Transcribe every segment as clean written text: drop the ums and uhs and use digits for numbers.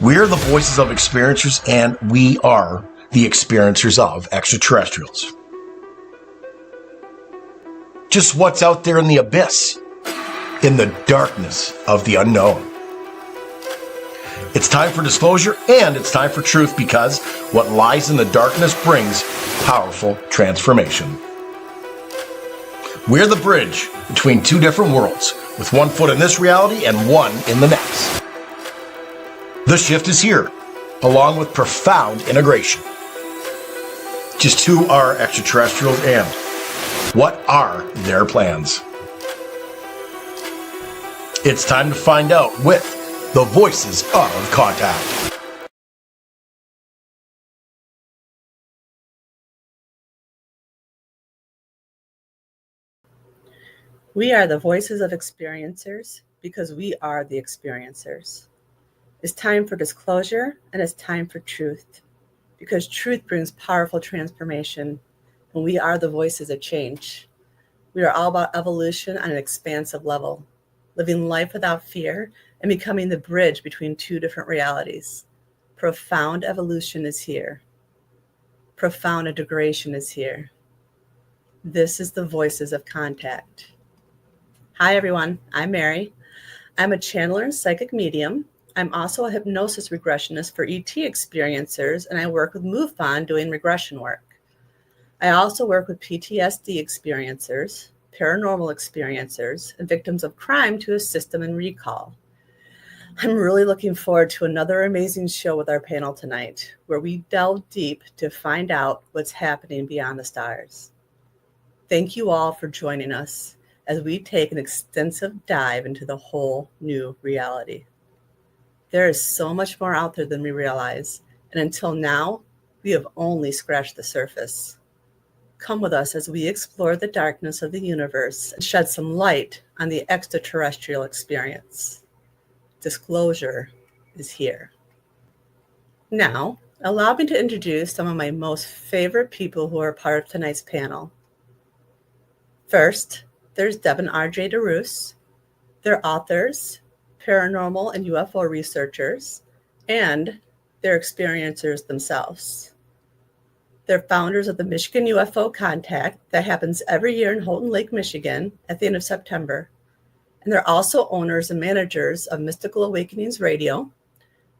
We're the voices of experiencers, and we are the experiencers of extraterrestrials. Just what's out there in the abyss, in the darkness of the unknown. It's time for disclosure and it's time for truth, because what lies in the darkness brings powerful transformation. We're the bridge between two different worlds, with one foot in this reality and one in the next. The shift is here, along with profound integration. Just who are extraterrestrials and what are their plans? It's time to find out with the Voices of Contact. We are the voices of experiencers because we are the experiencers. It's time for disclosure and it's time for truth, because truth brings powerful transformation, and we are the voices of change. We are all about evolution on an expansive level, living life without fear and becoming the bridge between two different realities. Profound evolution is here. Profound integration is here. This is the Voices of Contact. Hi, everyone. I'm Mary. I'm a channeler and psychic medium. I'm also a hypnosis regressionist for ET experiencers, and I work with MUFON doing regression work. I also work with PTSD experiencers, paranormal experiencers, and victims of crime to assist them in recall. I'm really looking forward to another amazing show with our panel tonight, where we delve deep to find out what's happening beyond the stars. Thank you all for joining us as we take an extensive dive into the whole new reality. There is so much more out there than we realize, and until now, we have only scratched the surface. Come with us as we explore the darkness of the universe and shed some light on the extraterrestrial experience. Disclosure is here. Now, allow me to introduce some of my most favorite people who are part of tonight's panel. First, there's Deb and RJ DeRoos. They're authors, paranormal and UFO researchers, and they're experiencers themselves. They're founders of the Michigan UFO Contact that happens every year in Houghton Lake, Michigan at the end of September. And they're also owners and managers of Mystical Awakenings Radio,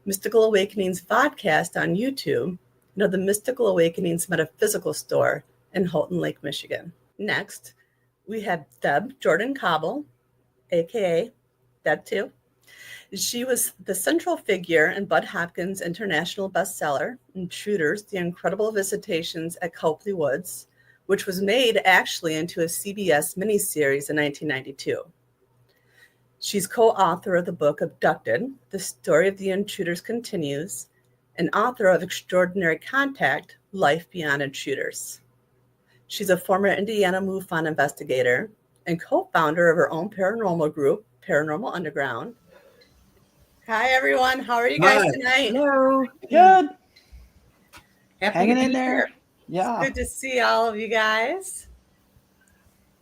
Mystical Awakenings Vodcast on YouTube, and of the Mystical Awakenings Metaphysical Store in Houghton Lake, Michigan. Next, we have Deb Jordan Cobble, aka Deb 2. She was the central figure in Bud Hopkins' international bestseller, Intruders, The Incredible Visitations at Copley Woods, which was made actually into a CBS miniseries in 1992. She's co-author of the book Abducted, The Story of the Intruders Continues, and author of Extraordinary Contact, Life Beyond Intruders. She's a former Indiana MUFON investigator and co-founder of her own paranormal group, Paranormal Underground. Hi, everyone. How are you guys tonight? Hello. Good. Hanging in there. Here. Yeah. It's good to see all of you guys.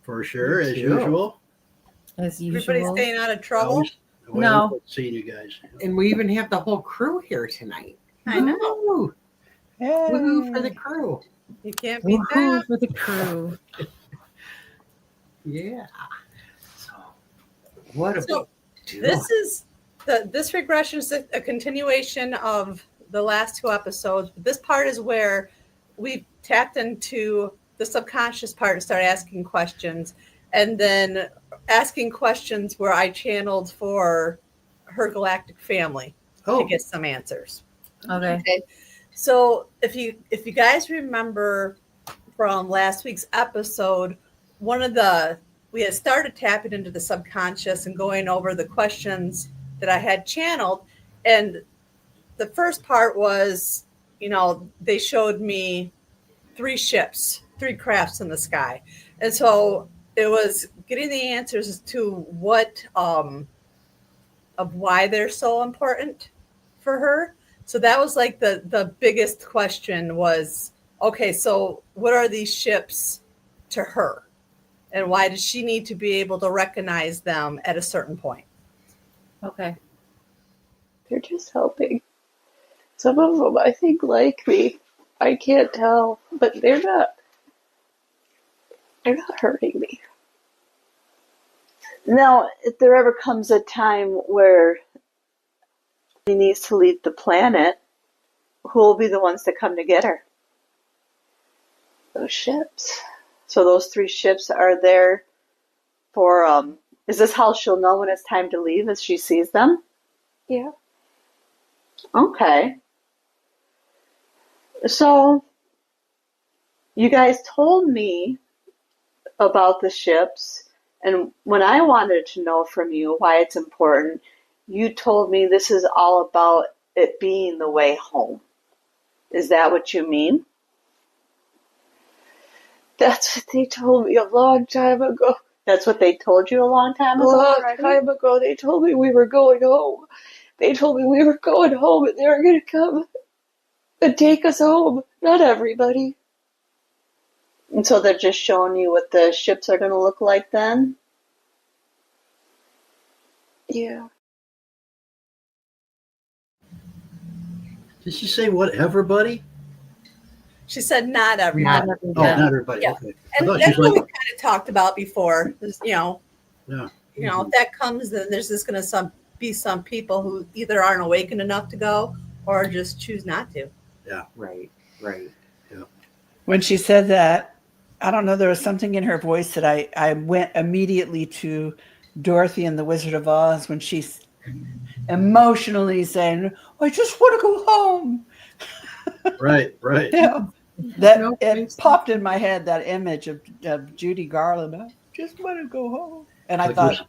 For sure, as usual. As usual. Everybody staying out of trouble? No. Seeing you guys. And we even have the whole crew here tonight. I know. Woo. Woo for the crew. You can't beat Woohoo that. for the crew. Yeah. So, what a So, this regression is a continuation of the last two episodes. This part is where we tapped into the subconscious part and started asking questions, and then asking questions where I channeled for her galactic family to get some answers. Okay. So if you guys remember from last week's episode, we had started tapping into the subconscious and going over the questions that I had channeled. And the first part was, they showed me 3 ships, 3 crafts in the sky. And so it was getting the answers to what, of why they're so important for her. So that was like the biggest question was, okay, so what are these ships to her? And why does she need to be able to recognize them at a certain point? Okay. They're just helping. Some of them, I think, like me. I can't tell, but they're not hurting me. Now, if there ever comes a time where she needs to leave the planet, who will be the ones that come to get her? Those ships. So those 3 ships are there for, is this how she'll know when it's time to leave, as she sees them? Yeah. Okay. So, you guys told me about the ships, and when I wanted to know from you why it's important, you told me this is all about it being the way home. Is that what you mean? That's what they told me a long time ago. That's what they told you a long time ago? A long time ago, they told me we were going home. They told me we were going home and they were going to come and take us home. Not everybody. And so they're just showing you what the ships are going to look like then? Yeah. Did she say whatever, buddy? She said not everybody. Not Oh, not everybody. Yeah. Okay. And thought that's she was what we like, kind of talked about before. yeah. If that comes, then there's just going to be some people who either aren't awakened enough to go or just choose not to. Yeah. Right. Yeah. When she said that, I don't know, there was something in her voice that I went immediately to Dorothy and the Wizard of Oz when she's emotionally saying, I just want to go home. Right. Yeah. That it popped in my head, that image of Judy Garland. I just want to go home. And I Like thought,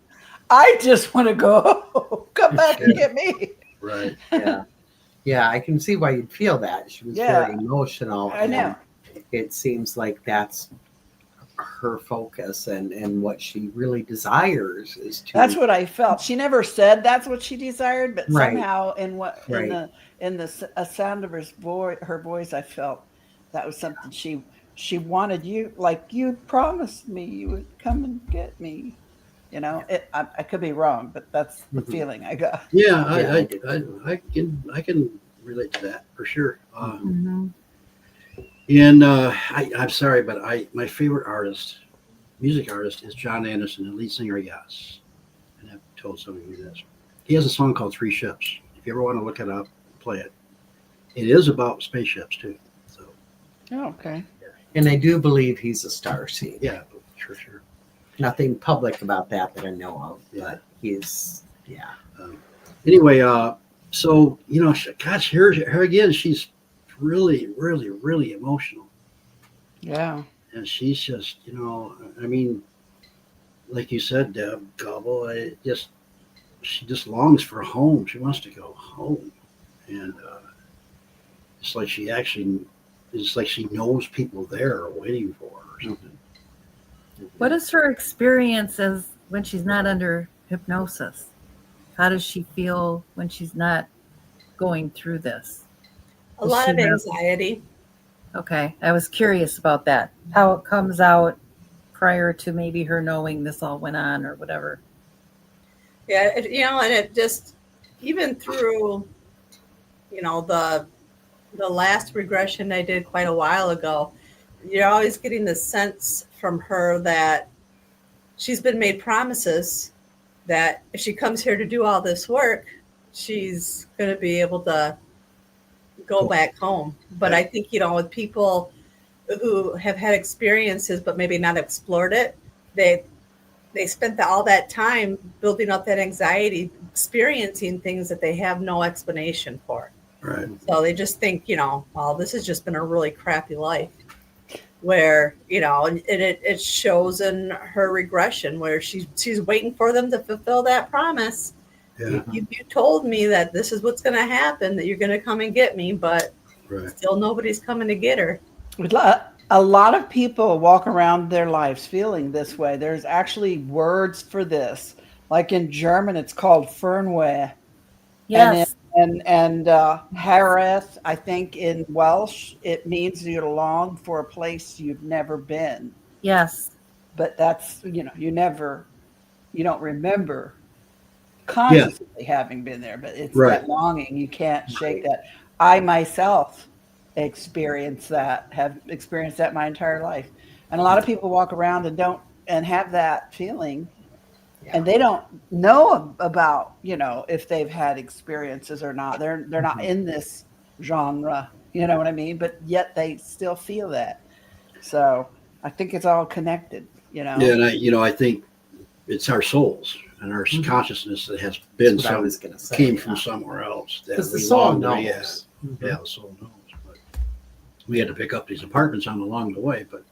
I just want to go home. Come back and Yeah. get me. Right. Yeah, I can see why you'd feel that. She was very emotional. I know. And it seems like that's her focus and what she really desires is to. That's what I felt. She never said that's what she desired, but Right. somehow in Right. a sound of her voice, I felt that was something she wanted. You, like you promised me you would come and get me. You know, I could be wrong, but that's the feeling I got. Yeah, Yeah, I can relate to that for sure. Mm-hmm. And I'm sorry, but my favorite music artist is John Anderson, the lead singer of Yes. And I've told some of you this. He has a song called 3 Ships. If you ever want to look it up, play it. It is about spaceships too. So. Oh, okay. And I do believe he's a starseed. Yeah, sure. Nothing public about that I know of, Yeah. but he's, Anyway, so, gosh, her again, she's really, really, really emotional. Yeah. And she's just, I mean, like you said, Deb, Gobble, she just longs for home. She wants to go home. And it's like she knows people there are waiting for her or something. What is her experience as when she's not under hypnosis? How does she feel when she's not going through this? A lot of anxiety. Okay, I was curious about that. How it comes out prior to maybe her knowing this all went on or whatever. Yeah, and it just, even through, the last regression I did quite a while ago, you're always getting the sense from her that she's been made promises that if she comes here to do all this work, she's going to be able to go back home. But I think, with people who have had experiences but maybe not explored it, they spent all that time building up that anxiety, experiencing things that they have no explanation for. Right. So they just think, well, this has just been a really crappy life. Where, and it shows in her regression where she's waiting for them to fulfill that promise. Yeah. You told me that this is what's going to happen, that you're going to come and get me, but still nobody's coming to get her. A lot of people walk around their lives feeling this way. There's actually words for this. Like in German, it's called Fernweh. Yes. And Hareth, I think in Welsh, it means you long for a place you've never been. Yes. But that's, you don't remember consciously having been there, but it's that longing. You can't shake that. I myself have experienced that my entire life. And a lot of people walk around and don't and have that feeling, and they don't know about, if they've had experiences or not. They're not in this genre, you know what I mean? But yet they still feel that. So I think it's all connected, Yeah, and I think it's our souls and our consciousness that has been That's what I was gonna say, came from somewhere else that because the we soul long to knows. be at. Yeah, the soul knows. But we had to pick up these apartments on along the way. But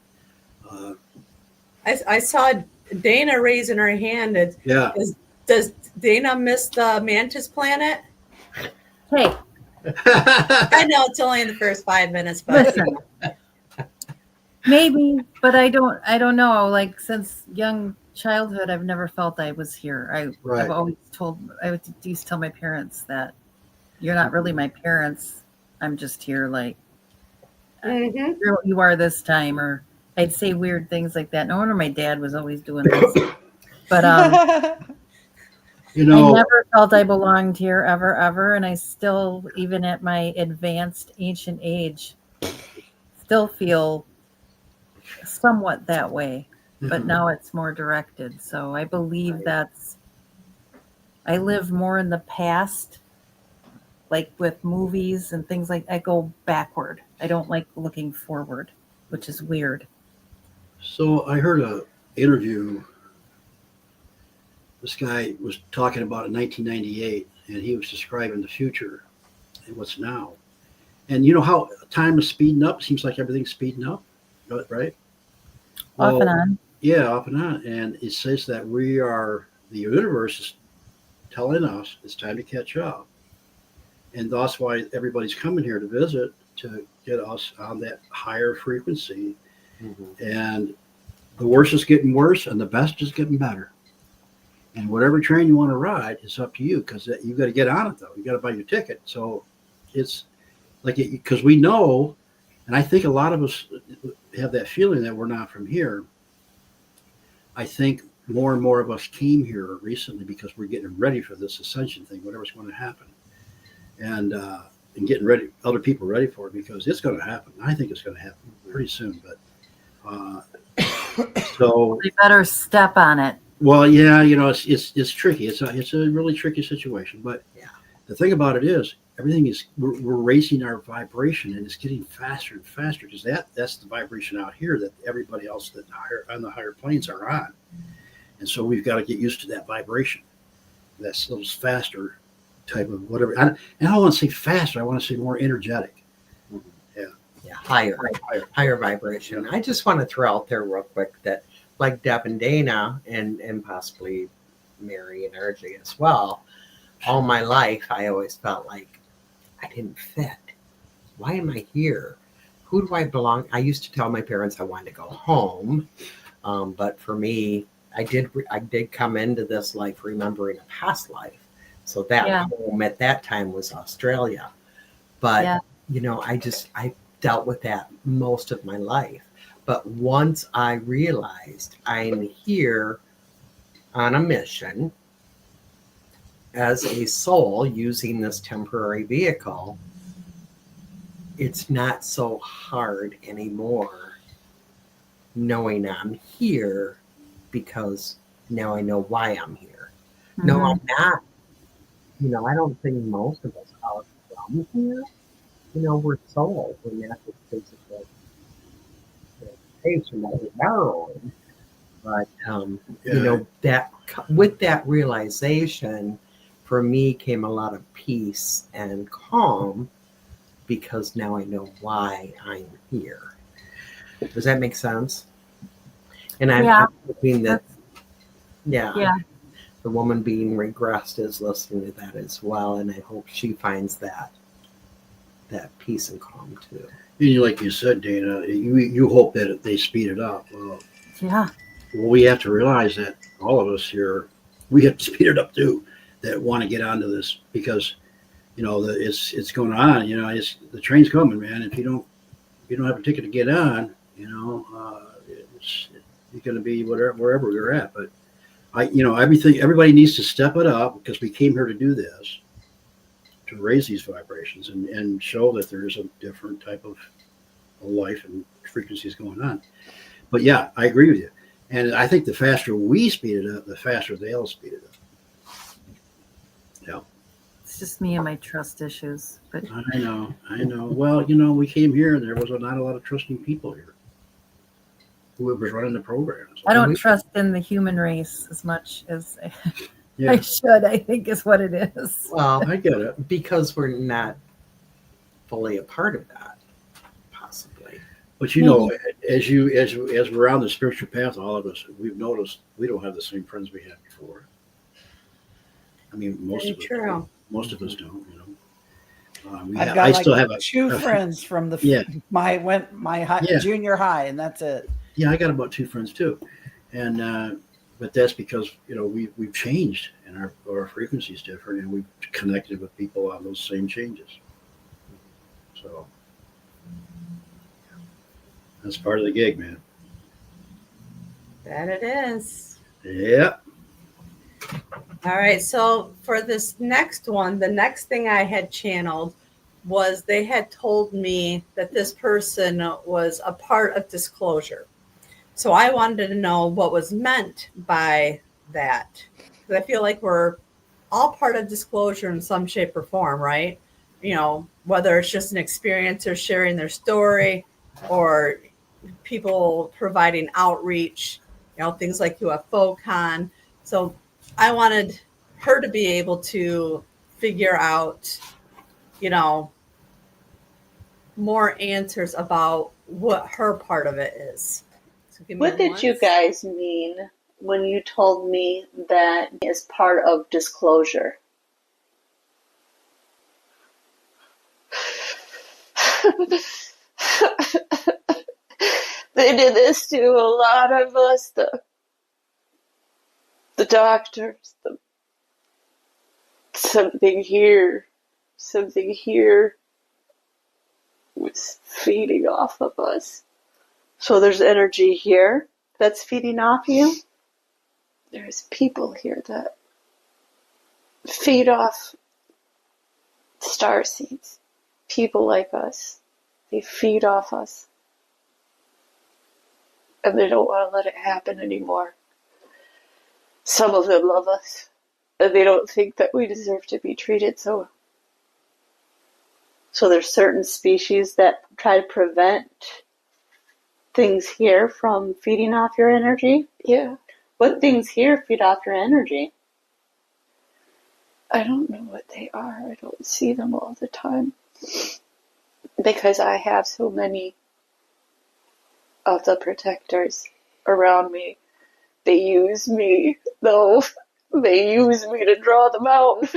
I saw Dana raising her hand. yeah, Does Dana miss the Mantis planet? Hey, I know it's only in the first 5 minutes, but listen. Maybe, but I don't know. Like, since young childhood, I've never felt I was here. Right. I've always used to tell my parents that you're not really my parents. I'm just here, like, you are this time. Or I'd say weird things like that. No wonder my dad was always doing this. But I never felt I belonged here ever. And I still, even at my advanced ancient age, still feel somewhat that way, but now it's more directed. So I believe I live more in the past, like with movies and things like I go backward. I don't like looking forward, which is weird. So I heard a interview. This guy was talking about in 1998, and he was describing the future and what's now. And you know how time is speeding up? It seems like everything's speeding up, right? Off and on. Yeah, off and on. And it says that the universe is telling us it's time to catch up. And that's why everybody's coming here to visit, to get us on that higher frequency. And the worst is getting worse and the best is getting better. And whatever train you want to ride is up to you, because you got to get on it, though. You got to buy your ticket. So it's like, because we know, and I think a lot of us have that feeling that we're not from here. I think more and more of us came here recently because we're getting ready for this ascension thing, whatever's going to happen, and getting ready, other people ready for it, because it's going to happen. I think it's going to happen pretty soon. But so We better step on it. well, yeah, it's tricky. It's a really tricky situation. But the thing about it is, everything is we're raising our vibration, and it's getting faster and faster, because that's the vibration out here that everybody else that on the higher planes are on. And so we've got to get used to that vibration. That's those faster type of whatever. And I don't want to say faster. I want to say more energetic. Yeah, higher vibration. I just want to throw out there real quick that, like Deb and Dana, and possibly Mary and RJ as well, all my life I always felt like I didn't fit. Why am I here? Who do I belong? I used to tell my parents I wanted to go home, but for me, I did come into this life remembering a past life. So that home at that time was Australia. But I dealt with that most of my life. But once I realized I'm here on a mission as a soul using this temporary vehicle, it's not so hard anymore knowing I'm here, because now I know why I'm here. No, I'm not. I don't think most of us are from here. We're souls. We're not just physical space, we're narrowing. But that with that realization, for me came a lot of peace and calm, because now I know why I'm here. Does that make sense? And I'm hoping that, the woman being regressed is listening to that as well, and I hope she finds that peace and calm too. And like you said, Dana, you hope that they speed it up. Well, we have to realize that all of us here, we have to speed it up too, that want to get onto this, because it's going on. The train's coming, man. If you don't have a ticket to get on, it's going to be wherever you're at. But everybody needs to step it up, because we came here to do this, raise these vibrations and show that there is a different type of life and frequencies going on. But yeah, I agree with you. And I think the faster we speed it up, the faster they'll speed it up. Yeah. It's just me and my trust issues. But I know. Well, we came here and there was not a lot of trusting people here who was running the programs. I don't trust in the human race as much as Yeah. I should, I think is what it is. Well, I get it. because we're not fully a part of that, possibly. But as we're on the spiritual path, all of us, we've noticed we don't have the same friends we had before. I mean, most of us don't. I still have two friends from my junior high, and that's it. Yeah, I got about two friends too, and but that's because we've changed and our frequency is different, and we've connected with people on those same changes. So that's part of the gig, man. That it is. Yeah. All right. So for this next one, the next thing I had channeled was they had told me that this person was a part of disclosure. So I wanted to know what was meant by that. Because I feel like we're all part of disclosure in some shape or form, right? Whether it's just an experiencer sharing their story or people providing outreach, things like UFO Con. So I wanted her to be able to figure out, more answers about what her part of it is. So what did you guys mean when you told me that is part of disclosure? They did this to a lot of us, the doctors, something here was feeding off of us. So there's energy here that's feeding off you. There's people here that feed off starseeds. People like us. They feed off us. And they don't want to let it happen anymore. Some of them love us. And they don't think that we deserve to be treated so. So there's certain species that try to prevent things here from feeding off your energy. Yeah. What things here feed off your energy? I don't know what they are. I don't see them all the time. Because I have so many of the protectors around me. They use me, though. They use me to draw them out.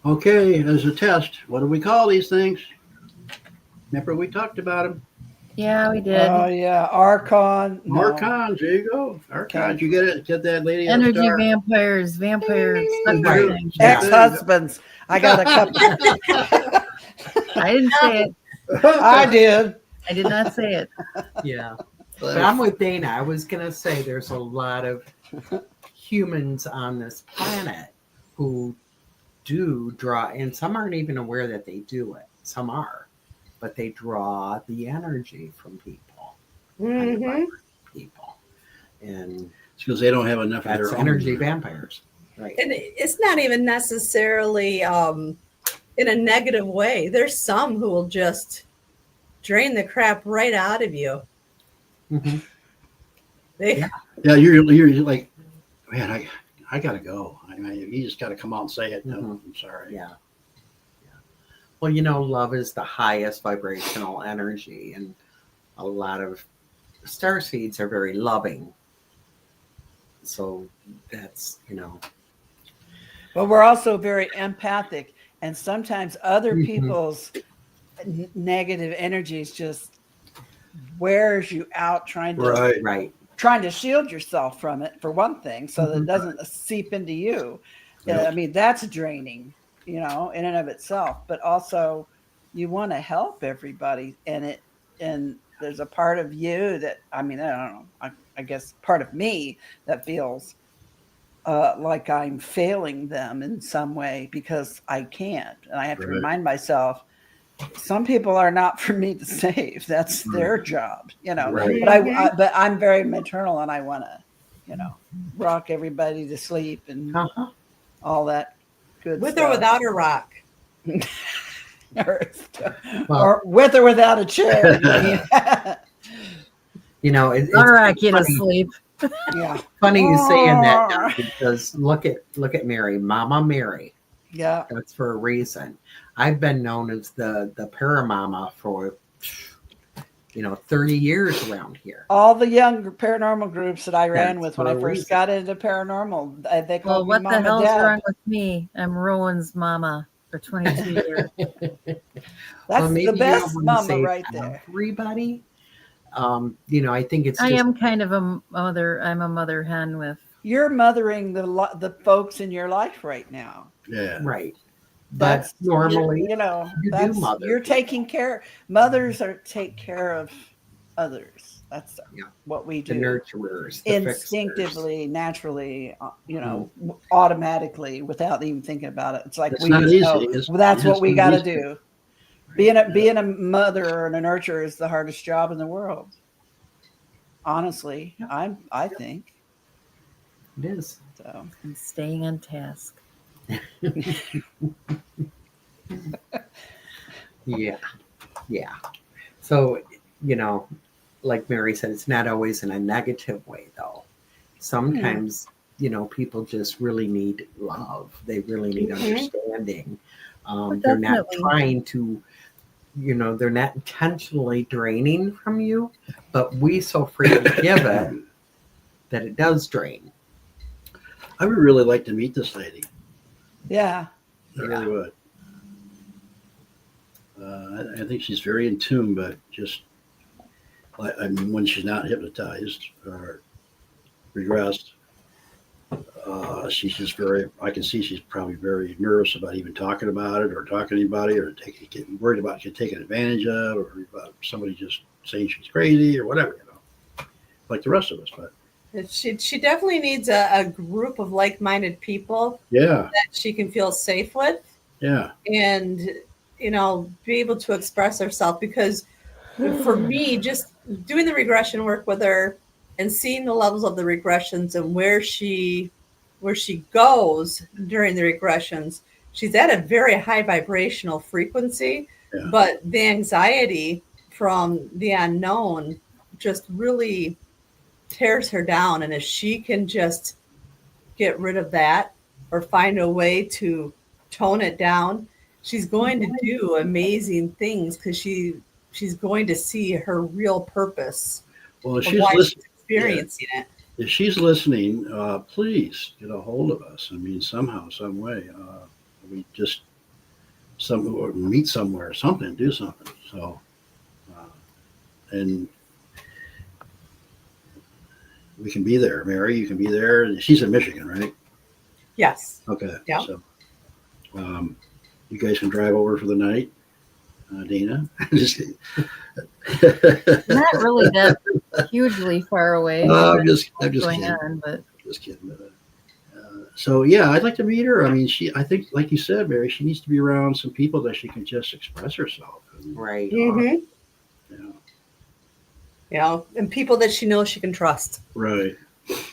Okay, as a test, what do we call these things? Remember we talked about them? Yeah, we did. Oh, yeah. Archon. No. Archons, there you go. Archons, you get it? Get that lady? Energy vampires. Ex-husbands. I got a couple. I didn't say it. I did. I did not say it. Yeah. But I'm with Dana. I was going to say there's a lot of humans on this planet who do draw, and some aren't even aware that they do it. Some are, but they draw the energy from people. Mm-hmm. People. And it's because they don't have enough of that's their energy own. vampires. Right. And it's not even necessarily in a negative way. There's some who will just drain the crap right out of you. Mm-hmm. Yeah, you're like, man, I gotta go. I mean, you just gotta come out and say it. No, I'm sorry. Yeah. Well, love is the highest vibrational energy, and a lot of starseeds are very loving. So that's, But we're also very empathic, and sometimes other people's negative energies just wears you out trying to shield yourself from it, for one thing, so that it doesn't seep into you. I mean, that's draining, in and of itself. But also, you want to help everybody, and there's a part of you that, I don't know, I guess part of me that feels like I'm failing them in some way because I can't. And I have to Right. remind myself, some people are not for me to save. That's their job, you know. Right. But I'm very maternal, and I want to, you know, rock everybody to sleep and Uh-huh. all that good With stuff. or without a rock. Or with or without a chair. You know, it's All right, get funny, asleep. Yeah. funny you saying that now, because look at Mary, Mama Mary. Yeah. That's for a reason. I've been known as the paramama for 30 years around here. All the young paranormal groups that I ran That's with when for I a first reason. got into paranormal, they Well, called me what Mama the hell's Deb. wrong with me? I'm Rowan's mama for 22 years. That's maybe the you don't best want to mama say right there. everybody. I think it's I just am kind of a mother. I'm a mother hen with. You're mothering the folks in your life right now. Yeah. right. But That's normally, you know, you do that's mother you're people. taking care. Mothers are take care of others. That's Yeah. what we the do. nurturers, the Instinctively, naturally, automatically, without even thinking about it. It's like It's we not just easy. know that's what we not got to easy. do. Being a mother and a nurturer is the hardest job in the world. Honestly, I think Fixers. It is. so. I'm staying on task. Yeah. Yeah. So, like Mary said, it's not always in a negative way, though. Sometimes, people just really need love. They really need understanding. They're not definitely. trying to, they're not intentionally draining from you, but we so freely give it that it does drain. I would really like to meet this lady. Yeah. I really would. I think she's very in tune, but just when she's not hypnotized or regressed, she's just I can see she's probably very nervous about even talking about it or talking to anybody or getting worried about getting taken advantage of or about somebody just saying she's crazy or whatever, like the rest of us. But She definitely needs a group of like-minded people yeah, that she can feel safe with yeah, and, be able to express herself. Because for me, just doing the regression work with her and seeing the levels of the regressions and where she goes during the regressions, she's at a very high vibrational frequency, yeah. but the anxiety from the unknown just really tears her down. And if she can just get rid of that or find a way to tone it down, she's going to do amazing things because she's going to see her real purpose Well, if of she's why listening, she's experiencing it. if she's listening, please get a hold of us. I mean, somehow, some way, we just or meet somewhere, something, do something. So, and we can be there. Mary, you can be there. She's in Michigan, right? Yes. Okay. Yeah. So, you guys can drive over for the night, Dana. Just kidding. Not really that hugely far away. I'm just going kidding. on, but Just kidding. So yeah, I'd like to meet her. I mean, I think, like you said, Mary, she needs to be around some people that she can just express herself. Right. Mm-hmm. Yeah. And people that she knows she can trust. Right.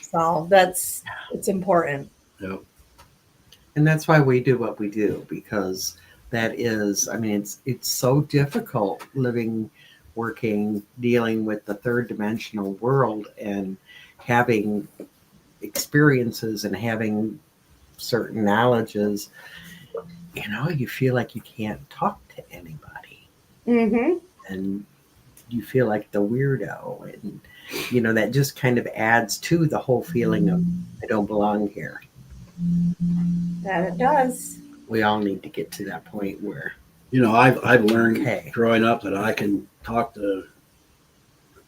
So it's important. Yeah. And that's why we do what we do, because that is, it's so difficult living, working, dealing with the third dimensional world and having experiences and having certain knowledges. You feel like you can't talk to anybody. Mm-hmm. And you feel like the weirdo. And, that just kind of adds to the whole feeling of I don't belong here. That it does. We all need to get to that point where I've learned Okay. growing up that I can talk to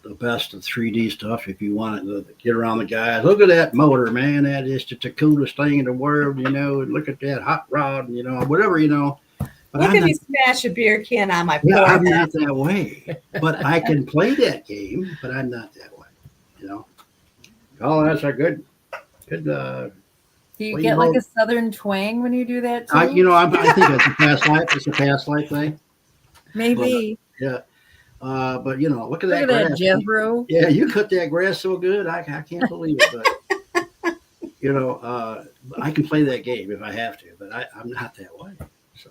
the best of 3D stuff if you want to get around the guys. Look at that motor, man. That is just the coolest thing in the world, and look at that hot rod, whatever, But Look I'm at not, me smash a beer can on my yeah, I'm forehead. not that way. But I can play that game, but I'm not that way, Oh, that's a good Do you Well, get like a southern twang when you do that too? I think it's a past life. It's a past life thing. Maybe. But, yeah. But look at Look that at grass. that, Jethro. Yeah, you cut that grass so good. I can't believe it. But I can play that game if I have to. But I'm not that way. So.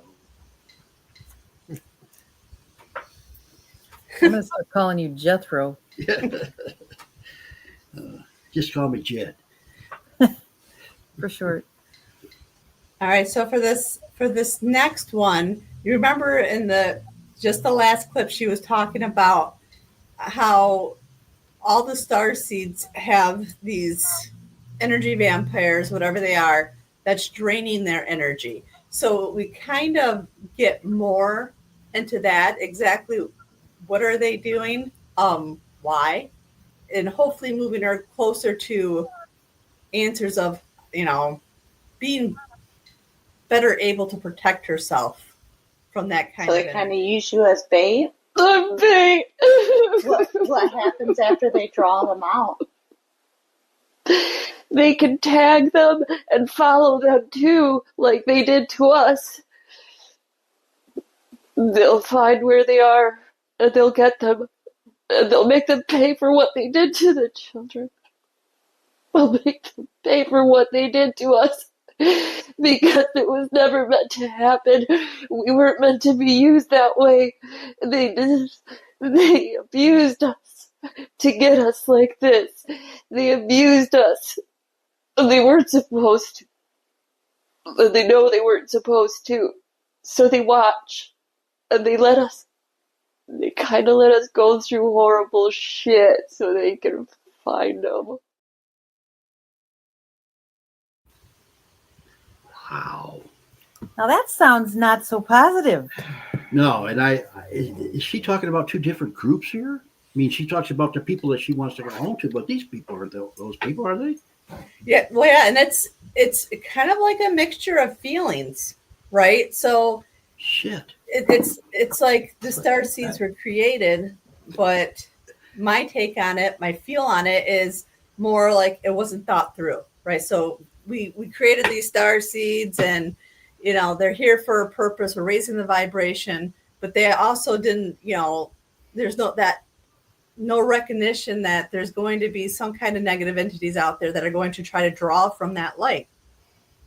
I'm gonna start calling you Jethro. Just call me Jed. For short. All right, so for this next one, you remember in the last clip she was talking about how all the star seeds have these energy vampires, whatever they are, that's draining their energy. So we kind of get more into that, exactly what are they doing, why, and hopefully moving her closer to answers of, being better able to protect herself from that kind So of they kind of energy. use you as bait. I'm bait. What happens after they draw them out? They can tag them and follow them too, like they did to us. They'll find where they are, and they'll get them, and they'll make them pay for what they did to the children. They'll make them pay for what they did to us, because it was never meant to happen. We weren't meant to be used that way. They abused us to get us like this. They abused us. They weren't supposed to. And they know they weren't supposed to. So they watch. And they kind of let us go through horrible shit so they can find them. Wow. Now that sounds not so positive. No, and is she talking about two different groups here? I mean, she talks about the people that she wants to go home to, but these people are those people, are they? Yeah, well, yeah, and it's kind of like a mixture of feelings, right? So Shit. it's like the star seeds were created, but my take on it, my feel on it is more like it wasn't thought through, right? So we created these star seeds, and they're here for a purpose. We're raising the vibration, but they also didn't, there's no recognition that there's going to be some kind of negative entities out there that are going to try to draw from that light,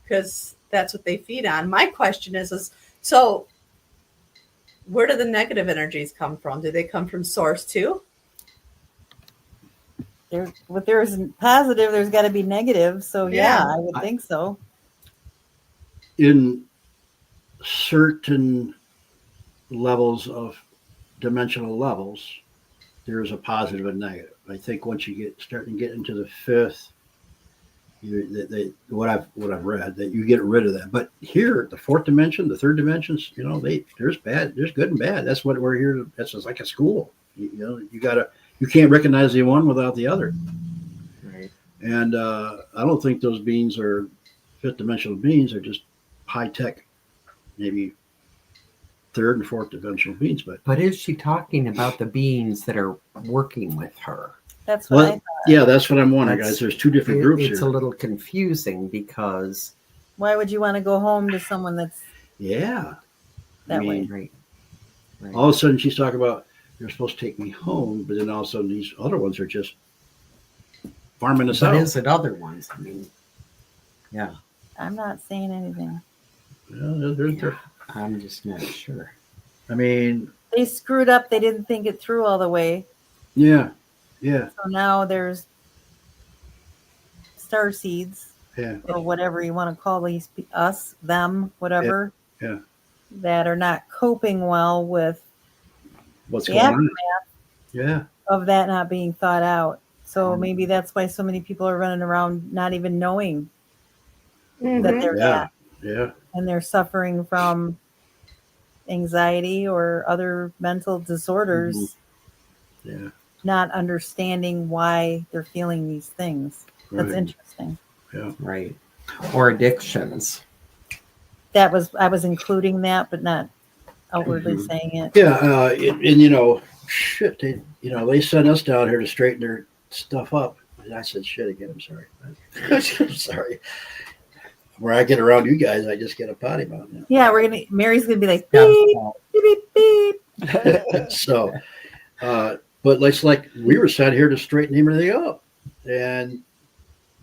because that's what they feed on. My question is so where do the negative energies come from? Do they come from source too? If there's positive, there's got to be negative. So yeah, I would think so. In certain levels of dimensional levels, there's a positive and negative. I think once you start to get into the fifth, what I've read, that you get rid of that. But here, the fourth dimension, the third dimensions, there's good and bad. That's what we're here. That's just like a school. You can't recognize the one without the other. Right. And I don't think those beings are fifth dimensional beings. Are just high tech, maybe third and fourth dimensional beings. But is she talking about the beings that are working with her? That's what I thought. Yeah, that's what I'm wondering, guys. There's two different groups here. It's a little confusing because why would you want to go home to someone that's that way? Right. All of a sudden she's talking about you're supposed to take me home, but then all of a sudden these other ones are just farming us out. But is it other ones? I mean, yeah. I'm not saying anything. I'm just not sure. I mean, they screwed up. They didn't think it through all the way. Yeah. So now there's star seeds, or whatever you want to call these, us, them, whatever, that are not coping well with what's the going aftermath of that not being thought out. So maybe that's why so many people are running around not even knowing that they're that. Yeah. And they're suffering from anxiety or other mental disorders. Yeah. Not understanding why they're feeling these things. That's interesting. Yeah. Right. Or addictions. I was including that, but not outwardly saying it. Yeah. And shit, they sent us down here to straighten their stuff up. And I said shit again. I'm sorry. I'm sorry. Where I get around you guys, I just get a potty mouth. Yeah, Mary's gonna be like Deb's beep, fault. beep, beep, beep. So, but it's like we were sat here to straighten everything up, and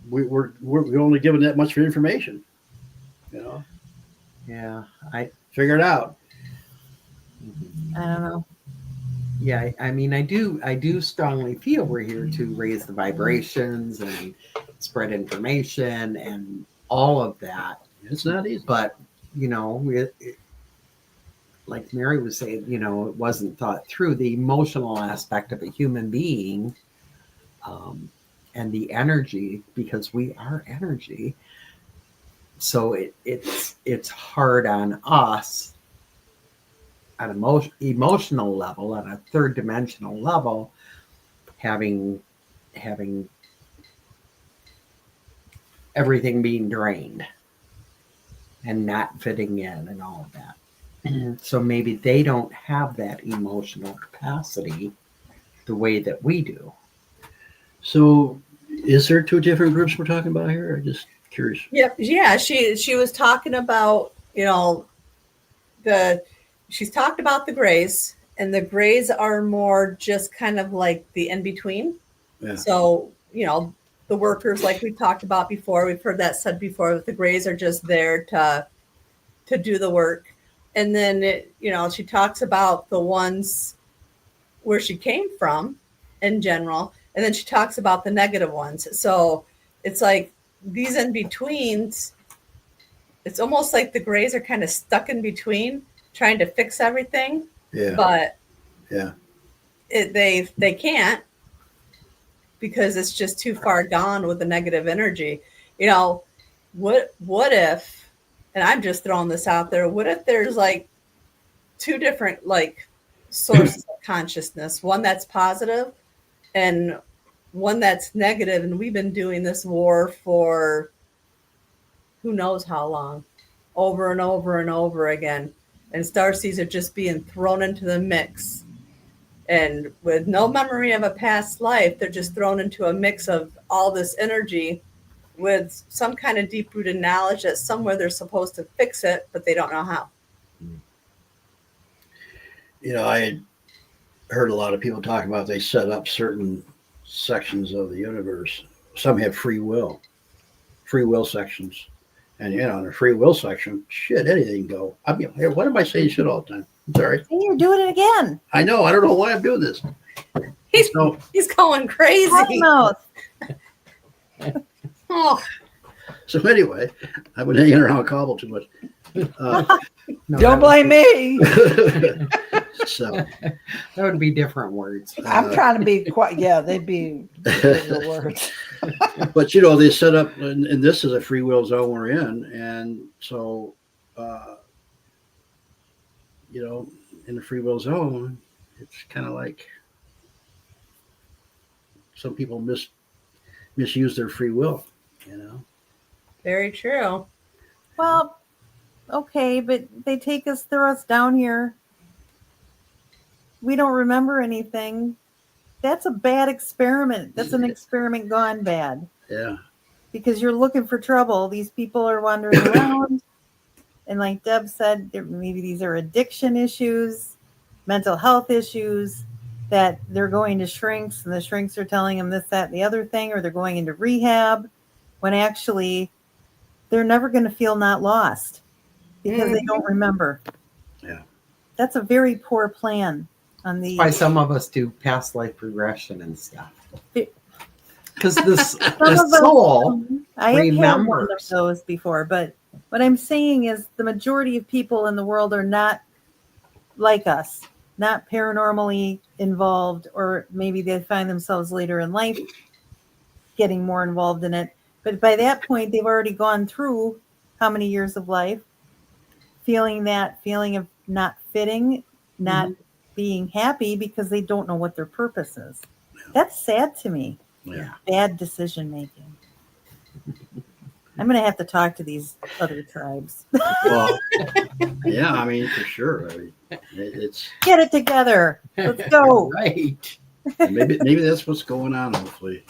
we're only given that much information. Yeah, Figure it out. I don't know. yeah. I mean, I do strongly feel we're here to raise the vibrations and spread information and all of that. It's not easy. But like Mary was saying, it wasn't thought through the emotional aspect of a human being, and the energy, because we are energy. So it's hard on us at an emotional level, on a third dimensional level, having everything being drained and not fitting in and all of that. So maybe they don't have that emotional capacity the way that we do. So, is there two different groups we're talking about here? I'm just curious. Yep. Yeah. She was talking about, she's talked about the grays, and the grays are more just kind of like the in between. Yeah. So, the workers, like we talked about before, we've heard that said before, that the grays are just there to do the work. And then, she talks about the ones where she came from in general. And then she talks about the negative ones. So it's like these in-betweens, it's almost like the grays are kind of stuck in between, trying to fix everything. Yeah. But yeah, they can't, because it's just too far gone with the negative energy. What if, and I'm just throwing this out there, what if there's like two different like sources of consciousness, one that's positive and one that's negative, and we've been doing this war for who knows how long, over and over and over again, and starseeds are just being thrown into the mix, and with no memory of a past life, they're just thrown into a mix of all this energy with some kind of deep-rooted knowledge that somewhere they're supposed to fix it, but they don't know how. I had heard a lot of people talking about they set up certain sections of the universe. Some have free will sections. And, in the free will section, shit, anything can go. I mean, what am I saying shit all the time? I'm sorry. Hey, you're doing it again. I know. I don't know why I'm doing this. He's going crazy. Potty mouth. Oh, So anyway, I've been hanging around Cobble too much. No, Don't blame me. So that would be different words. I'm trying to be quite. Yeah, they'd be the words. but they set up, and this is a free will zone we're in, and so in the free will zone, it's kind of like some people misuse their free will. very true. Well, okay, but they throw us down here. We don't remember anything. That's a bad experiment. That's an experiment gone bad. Yeah. Because you're looking for trouble. These people are wandering around. And like Deb said, maybe these are addiction issues, mental health issues, that they're going to shrinks, and the shrinks are telling them this, that, and the other thing, or they're going into rehab, when actually they're never going to feel not lost because they don't remember. Yeah. That's a very poor plan. That's why some of us do past life regression and stuff. Because the soul I have had one of remembers. those before, but what I'm saying is the majority of people in the world are not like us, not paranormally involved, or maybe they find themselves later in life getting more involved in it. But by that point, they've already gone through how many years of life, feeling that feeling of not fitting, not being happy because they don't know what their purpose is. That's sad to me. Yeah. Bad decision making. I'm going to have to talk to these other tribes. Well, yeah, I mean, for sure. I mean, it's Get it together. Let's go. Right. maybe that's what's going on. Hopefully,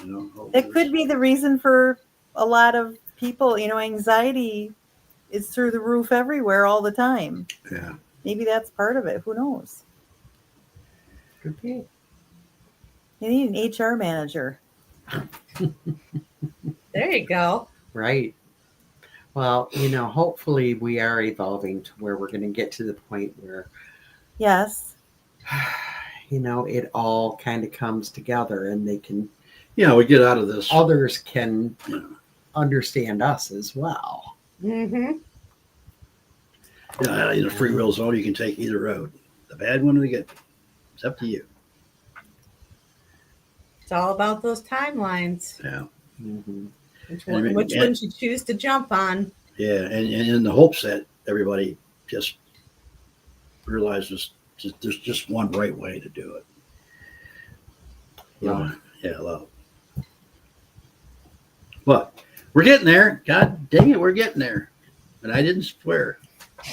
It could be the reason for a lot of people, anxiety is through the roof everywhere all the time. Yeah. Maybe that's part of it. Who knows? Could be. You need an HR manager. There you go. Right. Well, hopefully we are evolving to where we're going to get to the point where, Yes. it all kind of comes together and they can, We get out of this. others can You know, understand us as well. Mm-hmm. in a free will zone, you can take either road, the bad one or the good one. It's up to you. It's all about those timelines. Yeah. Mm-hmm. Which And- one you choose to jump on? Yeah, and in the hopes that everybody just realizes there's just one right way to do it. Love. Yeah, love. But we're getting there. God dang it, we're getting there. And I didn't swear.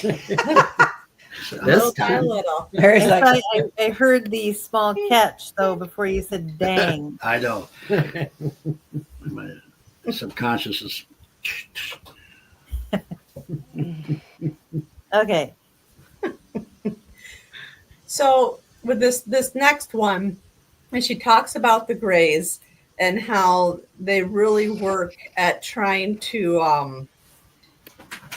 This time. Little. Mary's like, I heard the small catch though before you said dang. I know. My subconscious is. Okay. So with this next one, and she talks about the Greys and how they really work at trying to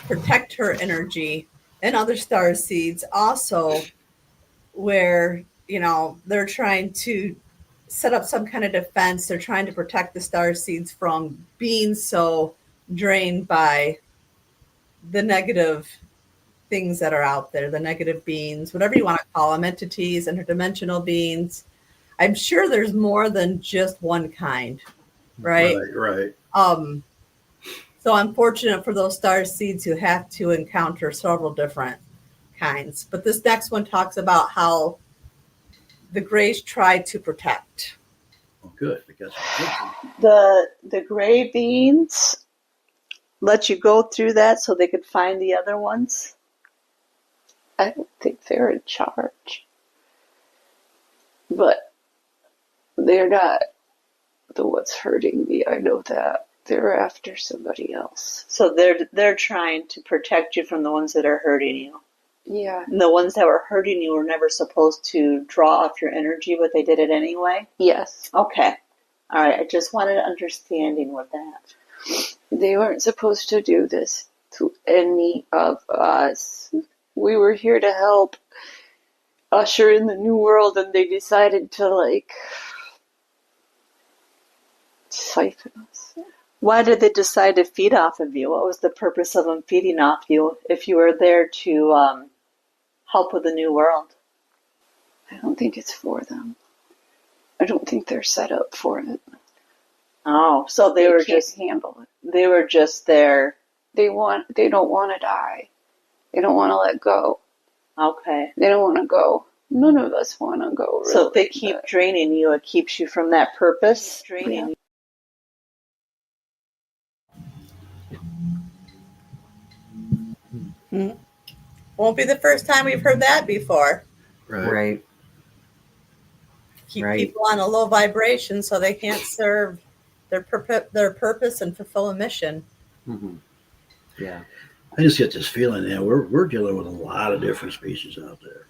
protect her energy, and other star seeds also, where they're trying to set up some kind of defense. They're trying to protect the star seeds from being so drained by the negative things that are out there, the negative beings, whatever you want to call them, entities, interdimensional beings. I'm sure there's more than just one kind, right? Right. So unfortunate for those star seeds who have to encounter several different kinds. But this next one talks about how the Greys try to protect. Oh, good, because The gray beans let you go through that so they could find the other ones. I don't think they're in charge. But they're not the ones hurting me. I know that. They're after somebody else. So they're trying to protect you from the ones that are hurting you. Yeah. And the ones that were hurting you were never supposed to draw off your energy, but they did it anyway? Yes. Okay. All right. I just wanted understanding with that. They weren't supposed to do this to any of us. We were here to help usher in the new world, and they decided to, siphon us. Why did they decide to feed off of you? What was the purpose of them feeding off you if you were there to help with the new world? I don't think it's for them. I don't think they're set up for it. Oh, so they were can't just handle it. they were just there. They don't want to die. They don't want to let go. Okay. They don't want to go. None of us want to go. Really, So if they keep draining you, it keeps you from that purpose. Yeah. Won't be the first time we've heard that before. Right. Keep Right. people on a low vibration so they can't serve their purpose and fulfill a mission. Mm-hmm. Yeah. I just get this feeling now we're dealing with a lot of different species out there.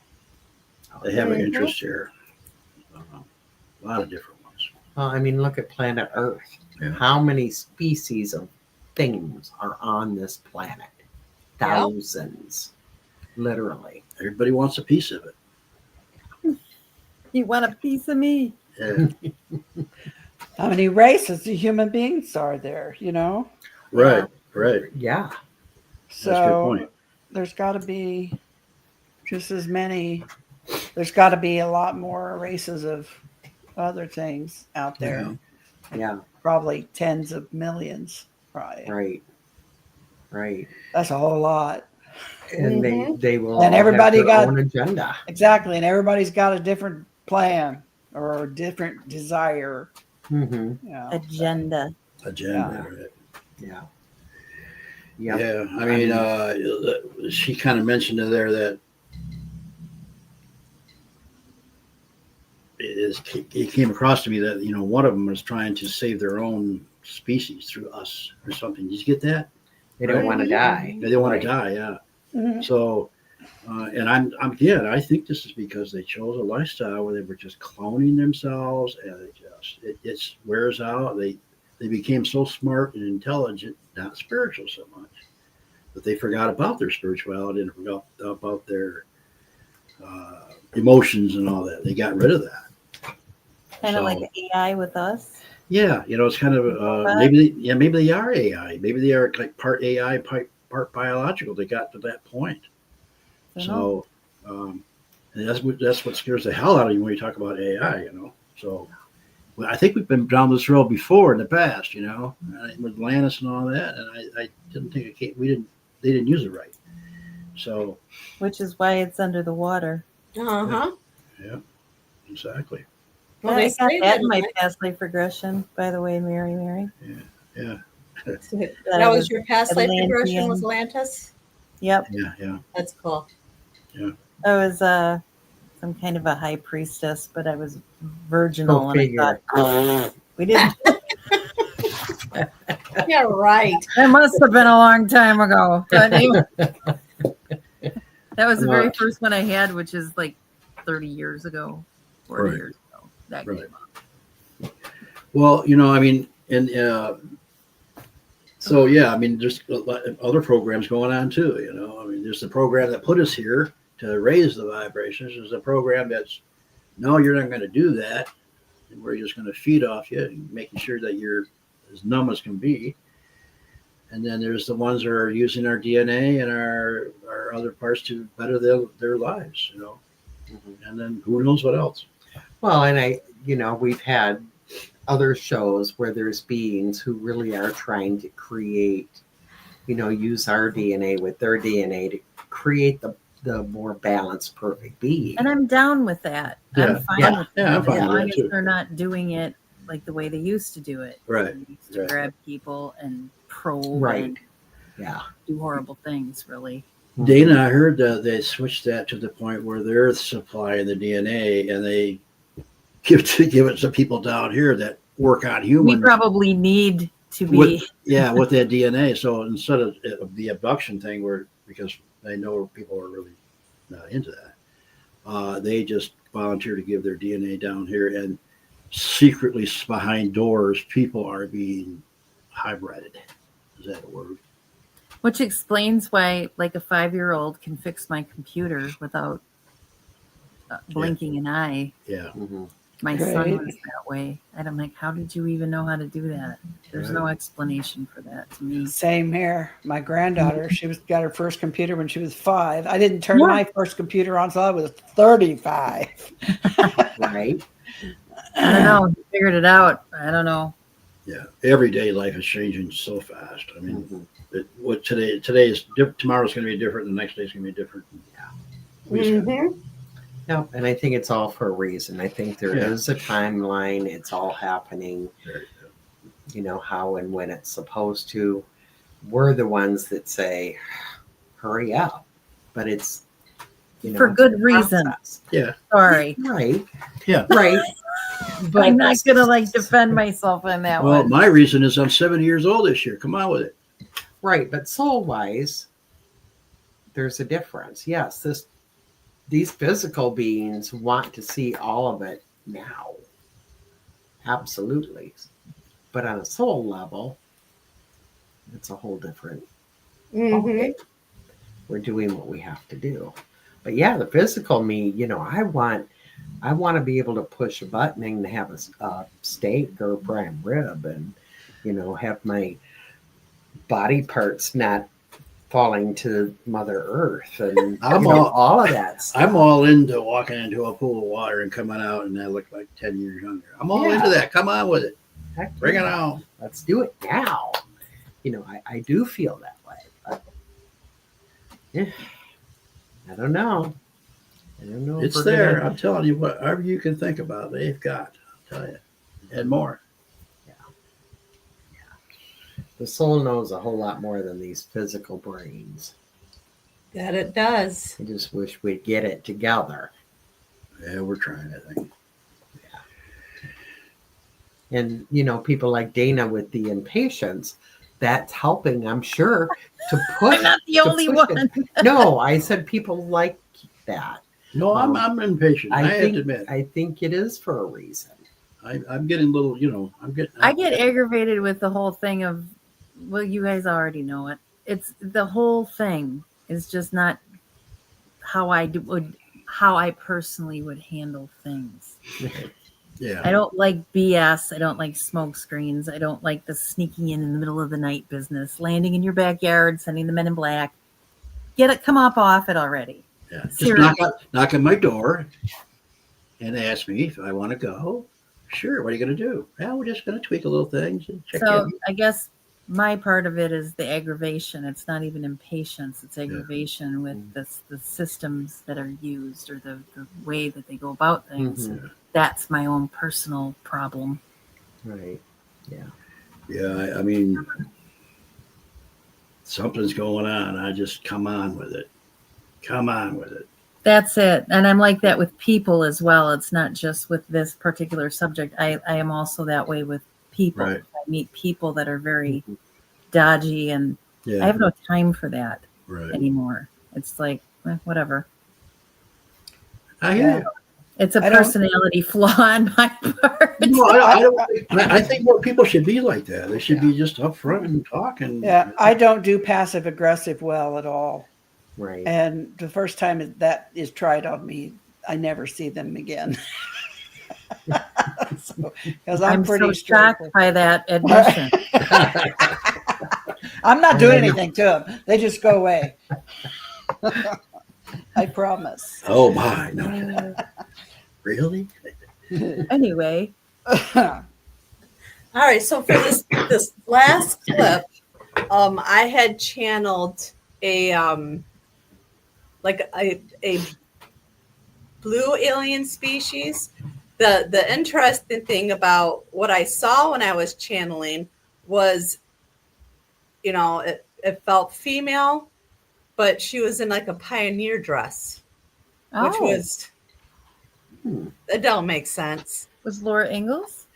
They have an interest here. A lot of different ones. Well, I mean, look at planet Earth. Yeah. How many species of things are on this planet? Thousands. Literally. Everybody wants a piece of it. You want a piece of me? Yeah. how many races of human beings are there, Right. Right. Yeah. So That's a good point. there's got to be just as many. There's got to be a lot more races of other things out there. Yeah. Yeah. Probably tens of millions. Probably. Right. Right. That's a whole lot. And they will And all everybody have their got- own agenda. Exactly. And everybody's got a different plan or a different desire. Mm-hmm. Agenda. Agenda. Right. Yeah. Yeah. I mean, she kind of mentioned in there that it came across to me that one of them was trying to save their own species through us or something. Did you get that? They don't Right. want to die. They don't want Right. to die. Yeah. Mhm. So, and I'm again, I think this is because they chose a lifestyle where they were just cloning themselves, and it wears out. They became so smart and intelligent, not spiritual so much, that they forgot about their spirituality and forgot about their emotions and all that. They got rid of that. Kind of like AI with us. Yeah, it's kind of maybe they are AI. Maybe they are like part AI, part biological. They got to that point. So, and that's what scares the hell out of you when you talk about AI. So well, I think we've been down this road before in the past. With Atlantis and all that, and I didn't think it came, they didn't use it right. So, Which is why it's under the water. Uh-huh. yeah, exactly. Well, I they got say that that in my past life regression, by the way, Mary. Yeah, that was your past life regression was Atlantean. Atlantis. Yep. yeah. That's cool. I was some kind of a high priestess, but I was virginal, Go and figure. I thought we didn't. Yeah, right. That must have been a long time ago. But anyway, that was the very first one I had, which is like 30 years ago, 40 Right. years ago. That Right. came up. Well, I mean, and so yeah, I mean, there's other programs going on too. I mean, there's the program that put us here to raise the vibrations. There's a program that's no, you're not going to do that, and we're just going to feed off you, and making sure that you're as numb as can be. And then there's the ones that are using our DNA and our other parts to better their lives. And then who knows what else. Well, and we've had other shows where there's beings who really are trying to create, use our DNA with their DNA to create the more balanced, perfect being. And I'm down with that. Yeah. I'm fine Yeah. with Yeah, that. I'm fine As with long that as too. they're not doing it like the way they used to do it. Right. They used to Right. grab people and probe Right. and Yeah. do horrible things, really. Dana, I heard that they switched that to the point where they're supplying the DNA, and they give it to people down here that work on humans. We probably need to be. with that DNA. So instead of the abduction thing, because they know people are really not into that, they just volunteer to give their DNA down here, and secretly behind doors, people are being hybrided. Is that a word? Which explains why, like, a 5-year-old can fix my computer without blinking an eye. Yeah. Mm-hmm. My son Right. was that way. And I'm like, how did you even know how to do that? There's no explanation for that to me. Same here. My granddaughter, she got her first computer when she was 5. I didn't turn Yeah. my first computer on until I was 35. Right. I don't know. He figured it out. I don't know. Yeah. Everyday life is changing so fast. I mean, Mm-hmm. what today is tomorrow's going to be different. The next day's going to be different. Yeah. We just gotta- No, and I think it's all for a reason. I think there is a timeline. It's all happening, how and when it's supposed to. We're the ones that say, hurry up. But it's, For good reason. process. Yeah. Sorry. Right. Yeah. Right. But I'm not going to defend myself on that Well, one. my reason is I'm 70 years old this year. Come on with it. right. But soul wise, there's a difference. Yes, these physical beings want to see all of it now. Absolutely. But on a soul level, it's a whole different. Okay. We're doing what we have to do. But yeah, the physical me, I want to be able to push a button and have a steak or a prime rib and, have my body parts not falling to Mother Earth and all of that stuff. I'm all into walking into a pool of water and coming out, and I look like 10 years younger. I'm all into that. Come on with it. Heck Bring it yeah. on. Let's do it now. I do feel that way. But yeah, I don't know. If It's we're there. gonna- I'm telling you, whatever you can think about, they've got. I'll tell you. And more. The soul knows a whole lot more than these physical brains. That it does. I just wish we'd get it together. Yeah, we're trying, I think. And, people like Dana with the impatience, that's helping, I'm sure, to push. I'm not the to only push one. it. No, I said people like that. No, I'm impatient. I have to admit. I think it is for a reason. I'm getting a little, I get aggravated with the whole thing of, well, you guys already know it. It's the whole thing is just not how I personally would handle things. Yeah. I don't like BS. I don't like smoke screens. I don't like the sneaking in the middle of the night business, landing in your backyard, sending the men in black. Come up off it already. Yeah. Just knock on my door and ask me if I want to go. Sure. What are you going to do? Well, we're just going to tweak a little things and check So in. I guess my part of it is the aggravation. It's not even impatience. It's aggravation with the systems that are used or the way that they go about things. Mhm. That's my own personal problem. Right. Yeah. Yeah. I mean, something's going on. I just come on with it. Come on with it. That's it. And I'm like that with people as well. It's not just with this particular subject. I am also that way with people. Right. I meet people that are very dodgy, and Yeah. I have no time for that Right. anymore. It's like, whatever. I hear you. It's a personality flaw on my part. No, I don't. I think more people should be like that. They should be just upfront and talking. Yeah, I don't do passive aggressive well at all. Right. And the first time that is tried on me, I never see them again. Because I'm pretty so shocked by that admission. I'm not doing anything to them. They just go away. I promise. Oh my! No. Really? Anyway. All right. So for this last clip, I had channeled a blue alien species. The interesting thing about what I saw when I was channeling was, it felt female, but she was in like a pioneer dress, which was, it don't make sense. Was Laura Ingalls?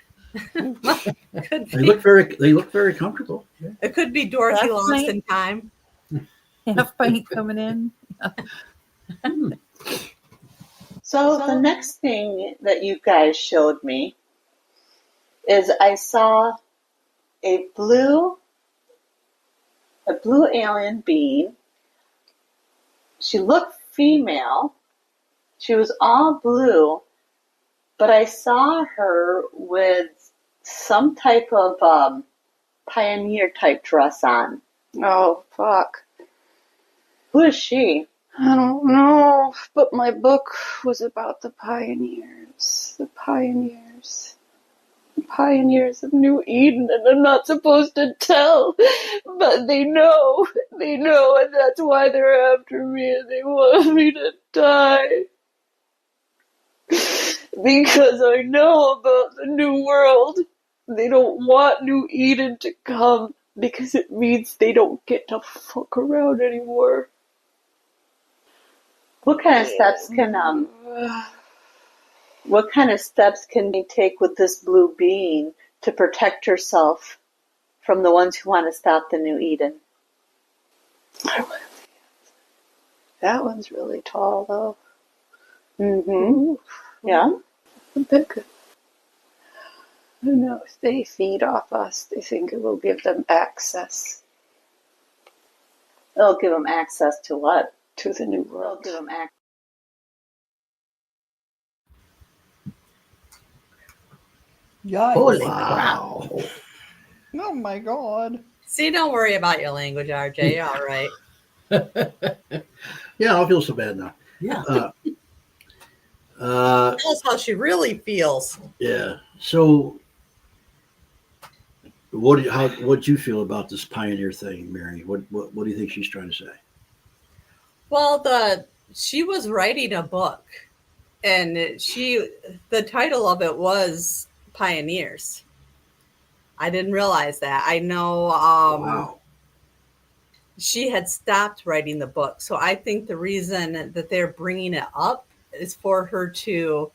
Could They be. look very comfortable. Yeah. It could be Dorothy Lost in Time. Half pint coming in. So the next thing that you guys showed me is I saw a blue alien being. She looked female. She was all blue, but I saw her with some type of pioneer type dress on. Oh, fuck. Who is she? I don't know, but my book was about the pioneers. The pioneers. The pioneers of New Eden, and I'm not supposed to tell, but they know. They know, and that's why they're after me, and they want me to die. Because I know about the new world. They don't want New Eden to come, because it means they don't get to fuck around anymore. What kind of steps can you take with this blue being to protect yourself from the ones who want to stop the New Eden? That one's really tall, though. Mm-hmm. Yeah. Who knows? They feed off us. They think it will give them access. It'll give them access to what? To the new It'll world. give them access. Yikes. Holy Wow. crap. Oh my God. See, don't worry about your language, RJ. You're all right. Yeah, I don't feel so bad now. Yeah. Tell us how she really feels. Yeah. So, what'd you feel about this pioneer thing, Mary? What do you think she's trying to say? Well, she was writing a book, and the title of it was Pioneers. I didn't realize that. I know Wow. she had stopped writing the book, so I think the reason that they're bringing it up is for her to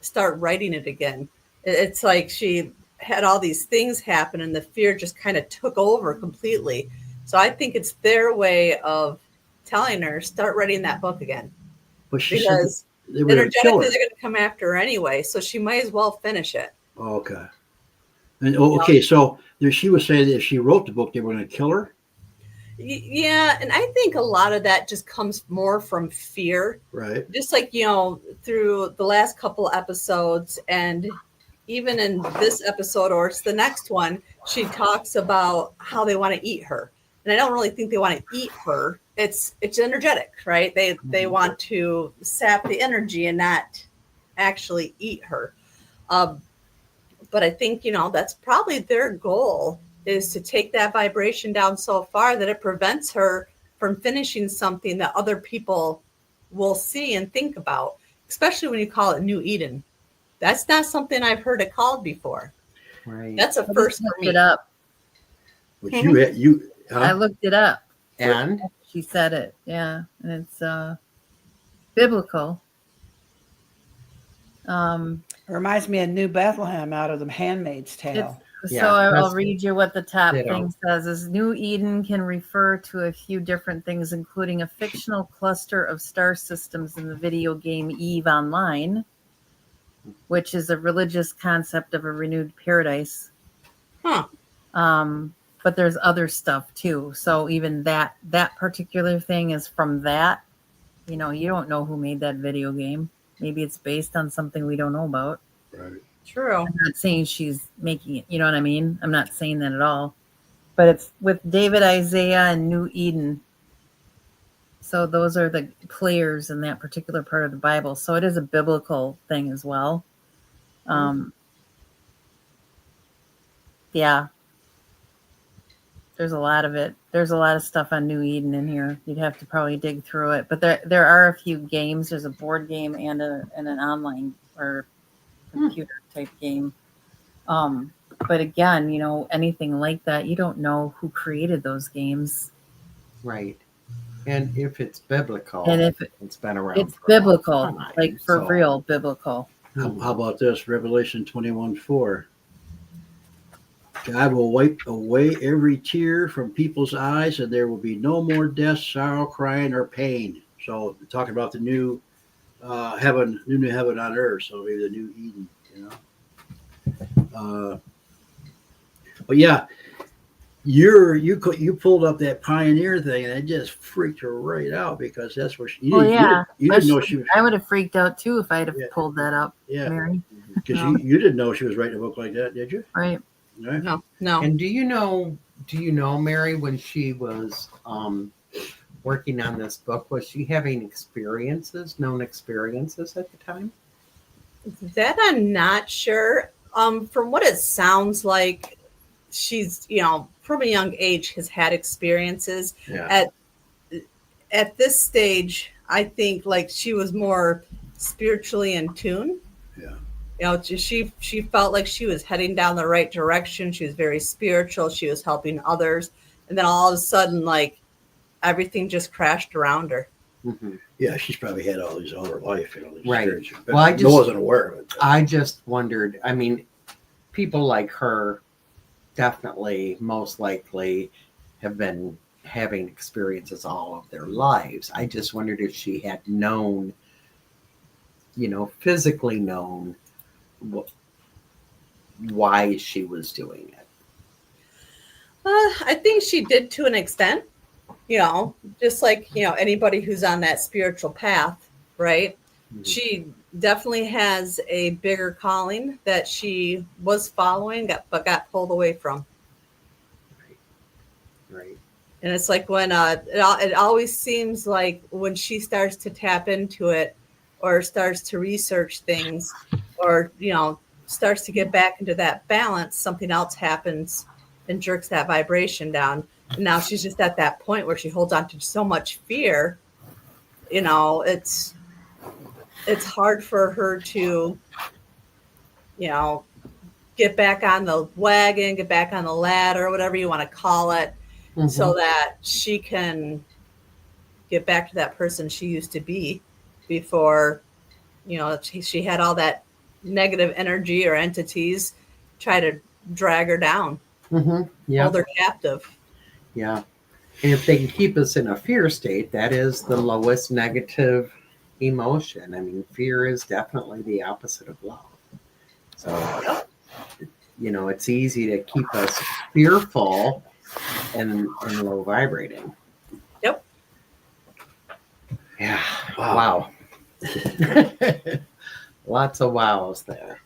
start writing it again. It's like she had all these things happen and the fear just kind of took over completely. So I think it's their way of telling her, start writing that book again. But she said Because they were going to kill energetically her. they're going to come after her anyway. So she might as well finish it. Oh, okay. And okay, so she was saying that if she wrote the book, they were going to kill her. Yeah, and I think a lot of that just comes more from fear. Right. Just like, through the last couple episodes and even in this episode or it's the next one, she talks about how they want to eat her. And I don't really think they want to eat her. It's energetic, right? They want to sap the energy and not actually eat her. But I think, that's probably their goal is to take that vibration down so far that it prevents her from finishing something that other people will see and think about, especially when you call it New Eden. That's not something I've heard it called before. Right. That's a first for Looked me. it up. Which you I looked it up. And She said it. Yeah, and it's biblical. It reminds me of New Bethlehem out of The Handmaid's Tale. Yeah, So I'll that's- read you what the top Ditto. thing says. Is New Eden can refer to a few different things, including a fictional cluster of star systems in the video game Eve Online, which is a religious concept of a renewed paradise. Huh. But there's other stuff too. So even that particular thing is from that. You don't know who made that video game. Maybe it's based on something we don't know about. right. True. I'm not saying she's making it. You know what I mean? I'm not saying that at all. But it's with David Isaiah and New Eden. So those are the players in that particular part of the Bible. So it is a biblical thing as well. Yeah. There's a lot of it. There's a lot of stuff on New Eden in here. You'd have to probably dig through it. But there are a few games. There's a board game and an online or computer type game. But again, anything like that, you don't know who created those games. right. And if it's biblical, And if it's been around. it's for a long biblical, time, like for so- real biblical. How about this? Revelation 21:4. God will wipe away every tear from people's eyes, and there will be no more death, sorrow, crying, or pain. So, talking about the new heaven, new heaven on earth. So maybe the new Eden, But yeah, you pulled up that pioneer thing, and it just freaked her right out because that's where you didn't know she was. I would have freaked out too if I'd have Yeah. pulled that up, Yeah, Mary. because you didn't know she was writing a book like that, did you? Right. Right? No. And do you know, Mary, when she was working on this book, was she having known experiences at the time? That I'm not sure. From what it sounds like, she's, from a young age has had experiences. Yeah. At this stage, I think like she was more spiritually in tune. Yeah. She felt like she was heading down the right direction. She was very spiritual. She was helping others. And then all of a sudden, like everything just crashed around her. Mm-hmm. Yeah, she's probably had all these all her life, these Right. experiences. But Well, I wasn't aware of it. I just wondered, I mean, people like her definitely, most likely, have been having experiences all of their lives. I just wondered if she had known, physically known why she was doing it. I think she did to an extent, just like, anybody who's on that spiritual path, right? Mhm. She definitely has a bigger calling that she was following, but got pulled away from. Right. And it's like when it always seems like when she starts to tap into it or starts to research things or, starts to get back into that balance, something else happens and jerks that vibration down. And now she's just at that point where she holds on to so much fear. It's hard for her to, get back on the wagon, get back on the ladder, whatever you want to call it, Mm-hmm. so that she can get back to that person she used to be before, she had all that negative energy or entities try to drag her down, Yeah. hold her captive. Yeah. And if they can keep us in a fear state, that is the lowest negative emotion. I mean, fear is definitely the opposite of love. So, it's easy to keep us fearful and low vibrating. Yep. Yeah. Wow. Lots of wows there.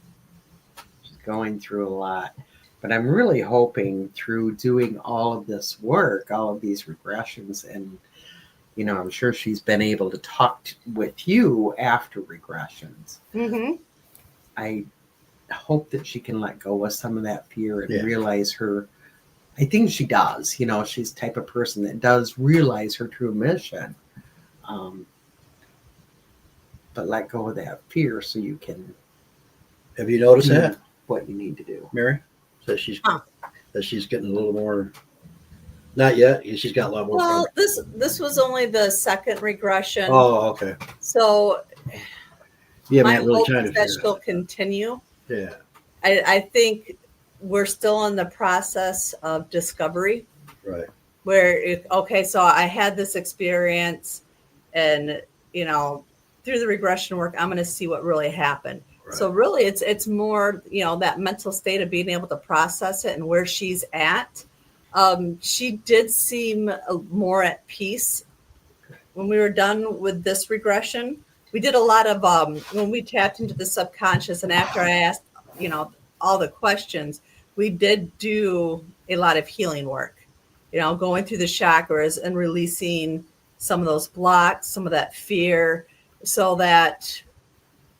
She's going through a lot. But I'm really hoping through doing all of this work, all of these regressions, and, I'm sure she's been able to talk with you after regressions. Mm-hmm. I hope that she can let go of some of that fear and realize I think she does. She's the type of person that does realize her true mission. But let go of that fear so you can. Have you noticed do that, what you need to do, Mary? That she's getting a little more. Not yet. She's got a lot more. Well, this was only the second regression. Oh, okay. So my really hope trying is to that figure she'll out. continue. Yeah. I think we're still in the process of discovery. Right. So I had this experience, and through the regression work, I'm going to see what really happened. Right. So really, it's more that mental state of being able to process it and where she's at. She did seem more at peace when we were done with this regression. We did a lot of when we tapped into the subconscious, and after I asked all the questions, we did do a lot of healing work. Going through the chakras and releasing some of those blocks, some of that fear, so that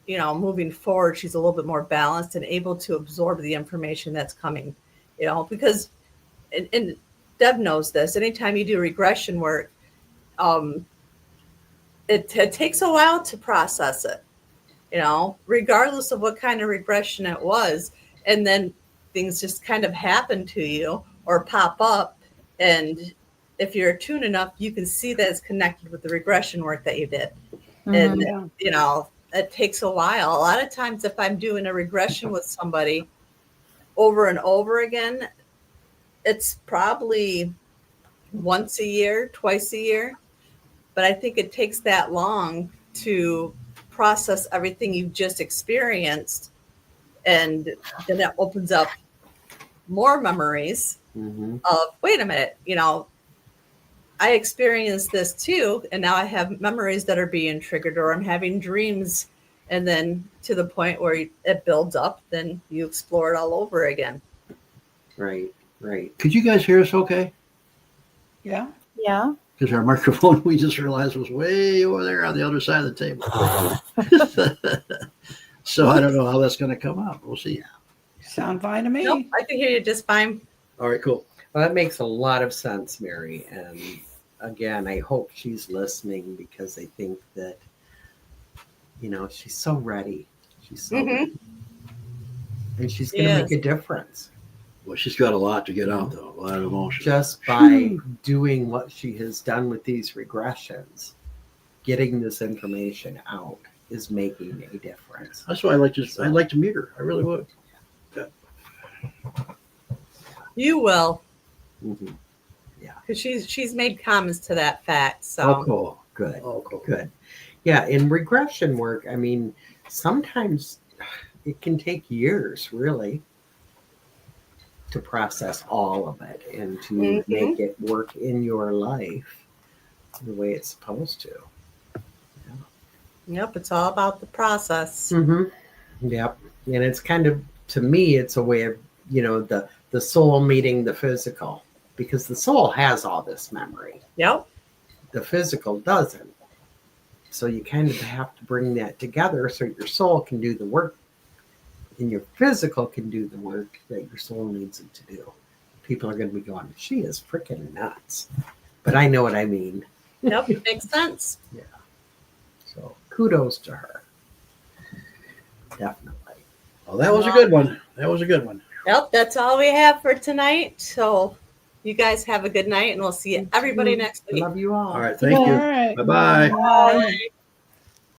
moving forward, she's a little bit more balanced and able to absorb the information that's coming. Because and Deb knows this. Anytime you do regression work, it takes a while to process it. Regardless of what kind of regression it was, and then things just kind of happen to you or pop up, and if you're attuned enough, you can see that it's connected with the regression work that you did. And it takes a while. A lot of times, if I'm doing a regression with somebody over and over again, it's probably once a year, twice a year. But I think it takes that long to process everything you've just experienced. And then that opens up more memories of, wait a minute, I experienced this too. And now I have memories that are being triggered, or I'm having dreams. And then to the point where it builds up, then you explore it all over again. Right. Could you guys hear us okay? Yeah. Yeah. Because our microphone, we just realized, was way over there on the other side of the table. So I don't know how that's going to come out. We'll see. Sound fine to me. Nope, I can hear you just fine. All right, cool. Well, that makes a lot of sense, Mary. And again, I hope she's listening, because I think that, she's so ready. She's so ready. And she's going to make a difference. Well, she's got a lot to get out, though. A lot of emotion. Just by doing what she has done with these regressions, getting this information out is making a difference. That's why I'd like to meet her. I really would. Yeah. You will. Yeah. Because she's made comments to that fact. So cool. Good. Oh, cool. Good. Yeah. In regression work, I mean, sometimes it can take years, really, to process all of it and to make it work in your life the way it's supposed to. Yep, it's all about the process. Yep. And it's kind of, to me, it's a way of, the soul meeting the physical, because the soul has all this memory. Yep. The physical doesn't. So you kind of have to bring that together so your soul can do the work, and your physical can do the work that your soul needs it to do. People are going to be going, she is freaking nuts. But I know what I mean. Nope, it makes sense. Yeah. So kudos to her. Definitely. Well, that was a good one. Yep, that's all we have for tonight. So you guys have a good night, and we'll see everybody next week. Love you all. All right. Thank you. All right. Bye-bye. Bye.